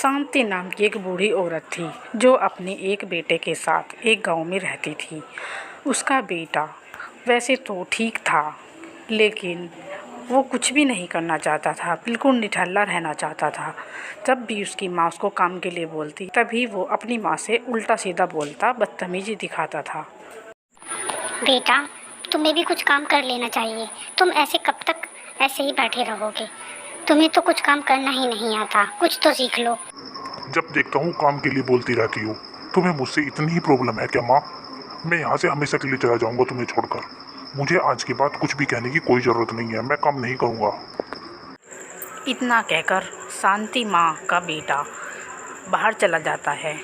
शांति नाम की एक बूढ़ी औरत थी जो अपने एक बेटे के साथ एक गांव में रहती थी। उसका बेटा वैसे तो ठीक था, लेकिन वो कुछ भी नहीं करना चाहता था, बिल्कुल निठल्ला रहना चाहता था। जब भी उसकी माँ उसको काम के लिए बोलती तभी वो अपनी माँ से उल्टा सीधा बोलता, बदतमीजी दिखाता था। बेटा, तुम्हें भी कुछ काम कर लेना चाहिए। तुम ऐसे कब तक ऐसे ही बैठे रहोगे? तुम्हें तो कुछ काम करना ही नहीं आता, कुछ तो सीख लो। जब देखता हूँ काम के लिए बोलती रहती हो। तुम्हें मुझसे इतनी ही प्रॉब्लम है क्या माँ? मैं यहाँ से हमेशा के लिए चला जाऊँगा तुम्हें छोड़कर। मुझे आज के बाद कुछ भी कहने की कोई ज़रूरत नहीं है, मैं काम नहीं करूँगा। इतना कहकर शांति माँ का बेटा बाहर चला जाता है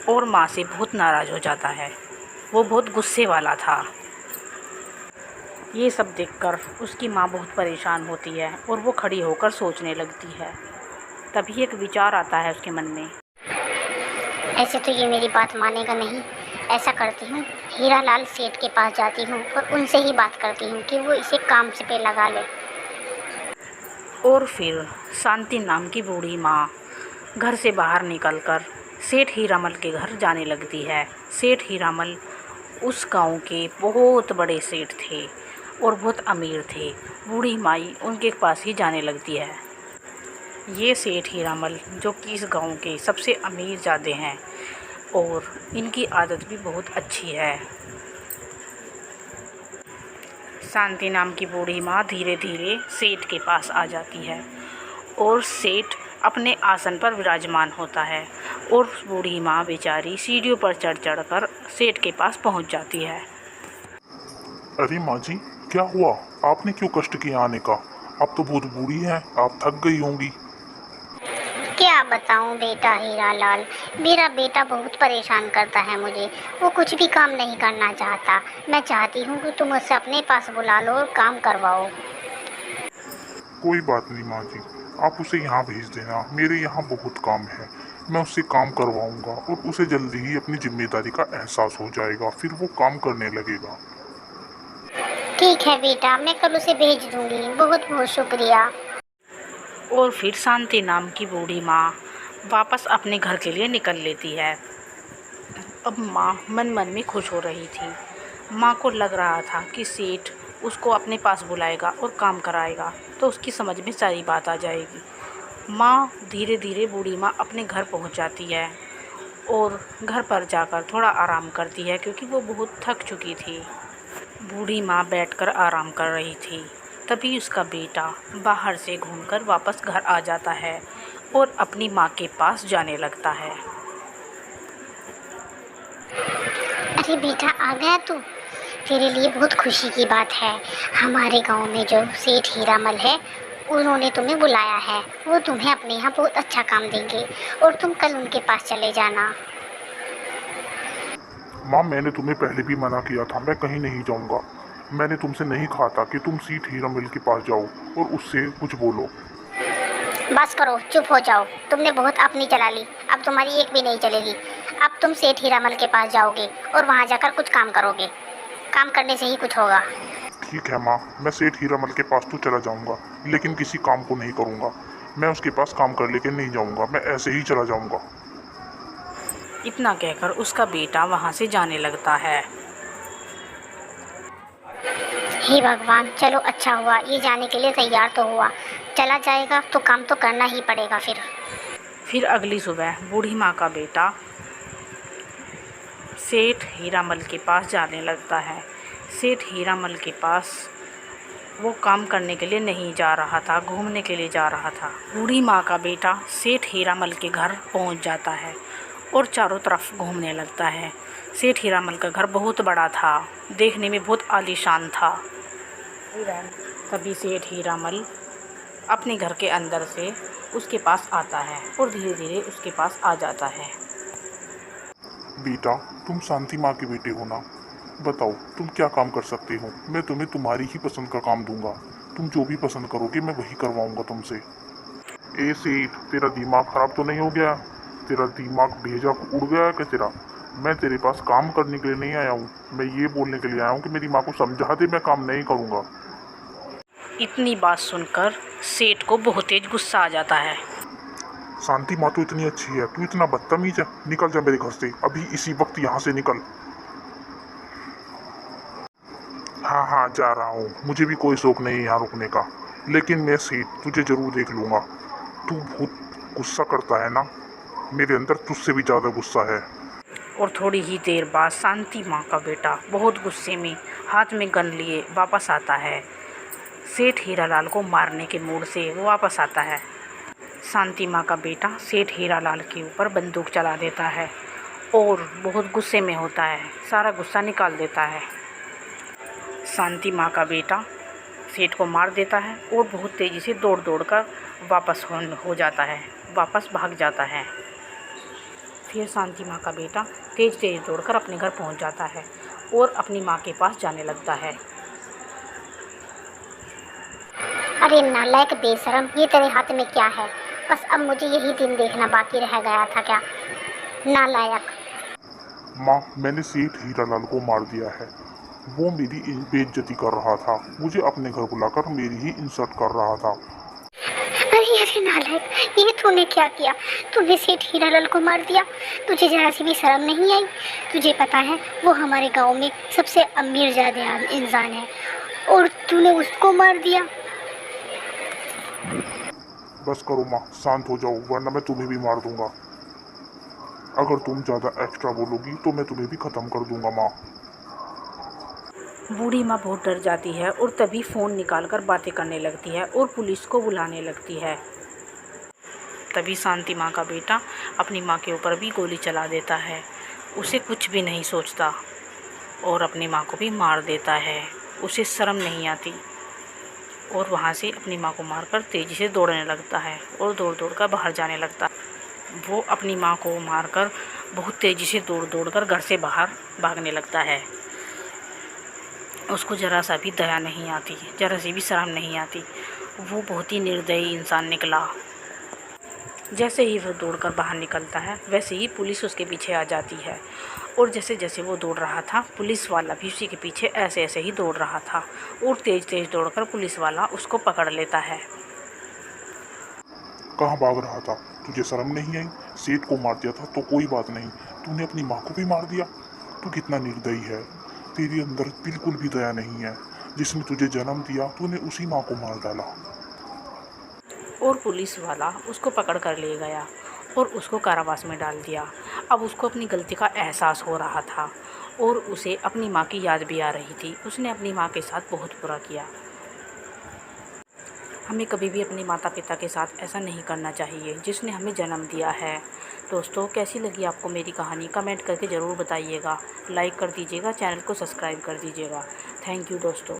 और माँ से बहुत नाराज़ हो जाता है। वो बहुत गुस्से वाला था। ये सब देखकर उसकी माँ बहुत परेशान होती है और वो खड़ी होकर सोचने लगती है। तभी एक विचार आता है उसके मन में। ऐसे तो ये मेरी बात मानेगा नहीं। ऐसा करती हूँ, हीरालाल सेठ के पास जाती हूँ और उनसे ही बात करती हूँ कि वो इसे काम से पे लगा ले। और फिर शांति नाम की बूढ़ी माँ घर से बाहर निकलकर सेठ हीरामल के घर जाने लगती है। सेठ हीरामल उस गांव के बहुत बड़े सेठ थे और बहुत अमीर थे। बूढ़ी माई उनके पास ही जाने लगती है। ये सेठ हीरामल जो कि इस गांव के सबसे अमीर ज़्यादा हैं और इनकी आदत भी बहुत अच्छी है। शांति नाम की बूढ़ी माँ धीरे धीरे सेठ के पास आ जाती है और सेठ अपने आसन पर विराजमान होता है और बूढ़ी माँ बेचारी सीढ़ियों पर चढ़ चढ़कर सेठ के पास पहुंच जाती है। अरे माँ जी, क्या हुआ? आपने क्यों कष्ट किया आने का? आप तो बहुत बूढ़ी हैं, आप थक गई होंगी। क्या बताऊँ बेटा हीरालाल, मेरा बेटा बहुत परेशान करता है मुझे। वो कुछ भी काम नहीं करना चाहता। मैं चाहती हूँ कि तुम उसे अपने पास बुला लो और काम करवाओ। कोई बात नहीं माँ जी, आप उसे यहाँ भेज देना। मेरे यहाँ बहुत काम है, मैं उससे काम करवाऊँगा और उसे जल्दी ही अपनी जिम्मेदारी का एहसास हो जाएगा, फिर वो काम करने लगेगा। ठीक है बेटा, मैं कल उसे भेज दूँगी। बहुत बहुत शुक्रिया। और फिर शांति नाम की बूढ़ी माँ वापस अपने घर के लिए निकल लेती है। अब माँ मन मन में खुश हो रही थी। माँ को लग रहा था कि सेठ उसको अपने पास बुलाएगा और काम कराएगा तो उसकी समझ में सारी बात आ जाएगी। माँ धीरे धीरे बूढ़ी माँ अपने घर पहुँच जाती है और घर पर जाकर थोड़ा आराम करती है क्योंकि वो बहुत थक चुकी थी। बूढ़ी माँ बैठकर आराम कर रही थी। तभी उसका बेटा बाहर से घूमकर वापस घर आ जाता है और अपनी माँ के पास जाने लगता है। अरे बेटा, आ गया तू? तेरे लिए बहुत खुशी की बात है। हमारे गांव में जो सेठ हीरामल है, उन्होंने तुम्हें बुलाया है। वो तुम्हें अपने यहाँ बहुत अच्छा काम देंगे और तुम कल उनके पास चले जाना। माँ, मैंने तुम्हें पहले भी मना किया था, मैं कहीं नहीं जाऊँगा। मैंने तुमसे नहीं कहा था कि तुम सेठ हीरामल के पास जाओ और उससे कुछ बोलो। बस करो, चुप हो जाओ। तुमने बहुत अपनी चला ली, अब तुम्हारी एक भी नहीं चलेगी। अब तुम सेठ हीरामल के पास जाओगे और वहाँ जाकर कुछ काम करोगे। काम करने से ही कुछ होगा। ठीक है माँ, मैं सेठ हीरामल के पास तो चला जाऊँगा, लेकिन किसी काम को नहीं करूँगा। मैं उसके पास काम कर लेके नहीं जाऊँगा, मैं ऐसे ही चला जाऊँगा। इतना कहकर उसका बेटा वहाँ से जाने लगता है। हे भगवान, चलो अच्छा हुआ, ये जाने के लिए तैयार तो हुआ। चला जाएगा तो काम तो करना ही पड़ेगा फिर अगली सुबह बूढ़ी माँ का बेटा सेठ हीरामल के पास जाने लगता है। सेठ हीरामल के पास वो काम करने के लिए नहीं जा रहा था, घूमने के लिए जा रहा था। बूढ़ी माँ का बेटा सेठ हीरामल के घर पहुँच जाता है और चारों तरफ घूमने लगता है। सेठ हीरामल का घर बहुत बड़ा था, देखने में बहुत आलीशान था। तभी सेठ हीरामल अपने घर के अंदर से उसके पास आता है और धीरे धीरे उसके पास आ जाता है। बेटा, तुम शांति माँ के बेटे हो ना? बताओ, तुम क्या काम कर सकते हो? मैं तुम्हें तुम्हारी ही पसंद का काम दूंगा। तुम जो भी पसंद करोगे मैं वही करवाऊंगा तुमसे। ए सेठ, तेरा दिमाग खराब तो नहीं हो गया? तेरा दिमाग भेजा उड़ गया है क्या तेरा? मैं तेरे पास काम करने के लिए नहीं आया हूँ, मैं ये बोलने के लिए आया हूँ कि मेरी माँ को समझा दे, मैं काम नहीं करूँगा। इतनी बात सुनकर सेठ को बहुत तेज गुस्सा आ जाता है। शांति माँ तो इतनी अच्छी है, तू इतना बदतमीज है। निकल जा मेरे घर से, अभी इसी वक्त यहाँ से निकल। हाँ हाँ जा रहा हूँ, मुझे भी कोई शौक नहीं है यहाँ रुकने का, लेकिन मैं सेठ तुझे जरूर देख लूँगा। तू बहुत गुस्सा करता है ना, मेरे अंदर तुझसे भी ज़्यादा गुस्सा है। और थोड़ी ही देर बाद शांति माँ का बेटा बहुत गुस्से में हाथ में गन लिए वापस आता है। सेठ हीरालाल को मारने के मूड से वो वापस आता है। शांति माँ का बेटा सेठ हीरालाल के ऊपर बंदूक चला देता है और बहुत गुस्से में होता है, सारा गुस्सा निकाल देता है। शांति माँ का बेटा सेठ को मार देता है और बहुत तेज़ी से दौड़ दौड़ कर वापस हो जाता है, वापस भाग जाता है। फिर शांति माँ का बेटा तेज़ तेज़ दौड़कर अपने घर पहुँच जाता है और अपनी माँ के पास जाने लगता है। अरे नालायक बेशरम, ये तेरे हाथ में क्या है? बस अब मुझे यही दिन देखना बाकी रह गया था क्या? नालायक। माँ मैंने सेठ हीरालाल को मार दिया है, वो मेरी बेइज्जती कर रहा था, मुझे अपने घर बुलाकर मेरी ही इंसल्ट कर रहा था। अरे नालायक, ये तूने क्या किया? तूने सेठ हीरालाल को मार दिया। तुझे जरा सी भी शर्म नहीं आई? तुझे पता है वो हमारे गांव में सबसे अमीर ज़्यादा इंसान है और तूने उसको मार दिया। बस करो माँ, शांत हो जाओ, वरना मैं तुम्हें भी मार दूंगा। अगर तुम ज़्यादा एक्स्ट्रा बोलोगी तो मैं तुम्हें भी ख़त्म कर दूंगा माँ। बूढ़ी माँ बहुत डर जाती है और तभी फ़ोन निकालकर बातें करने लगती है और पुलिस को बुलाने लगती है। तभी शांति माँ का बेटा अपनी माँ के ऊपर भी गोली चला देता है, उसे कुछ भी नहीं सोचता और अपनी माँ को भी मार देता है। उसे शर्म नहीं आती और वहाँ से अपनी माँ को मारकर तेज़ी से दौड़ने लगता है और दौड़ दौड़ कर बाहर जाने लगता है। वो अपनी माँ को मारकर बहुत तेज़ी से दौड़ दौड़ कर घर से बाहर भागने लगता है। उसको ज़रा सा भी दया नहीं आती, ज़रा सी भी शर्म नहीं आती। वो बहुत ही निर्दयी इंसान निकला। जैसे ही वो दौड़कर बाहर निकलता है वैसे ही पुलिस उसके पीछे आ जाती है और जैसे जैसे वो दौड़ रहा था पुलिस वाला भी उसी के पीछे ऐसे ऐसे ही दौड़ रहा था और तेज़ तेज़ दौड़कर पुलिस वाला उसको पकड़ लेता है। कहाँ भाग रहा था? तुझे शर्म नहीं आई? सेठ को मार दिया था तो कोई बात नहीं, तूने अपनी माँ को भी मार दिया। तू कितना निर्दयी है, तेरे अंदर बिल्कुल भी दया नहीं है। जिसने तुझे जन्म दिया तूने उसी माँ को मार डाला। और पुलिस वाला उसको पकड़ कर ले गया और उसको कारावास में डाल दिया। अब उसको अपनी गलती का एहसास हो रहा था और उसे अपनी माँ की याद भी आ रही थी। उसने अपनी माँ के साथ बहुत बुरा किया। हमें कभी भी अपने माता पिता के साथ ऐसा नहीं करना चाहिए जिसने हमें जन्म दिया है। दोस्तों कैसी लगी आपको मेरी कहानी कमेंट करके ज़रूर बताइएगा। लाइक कर दीजिएगा, चैनल को सब्सक्राइब कर दीजिएगा। थैंक यू दोस्तों।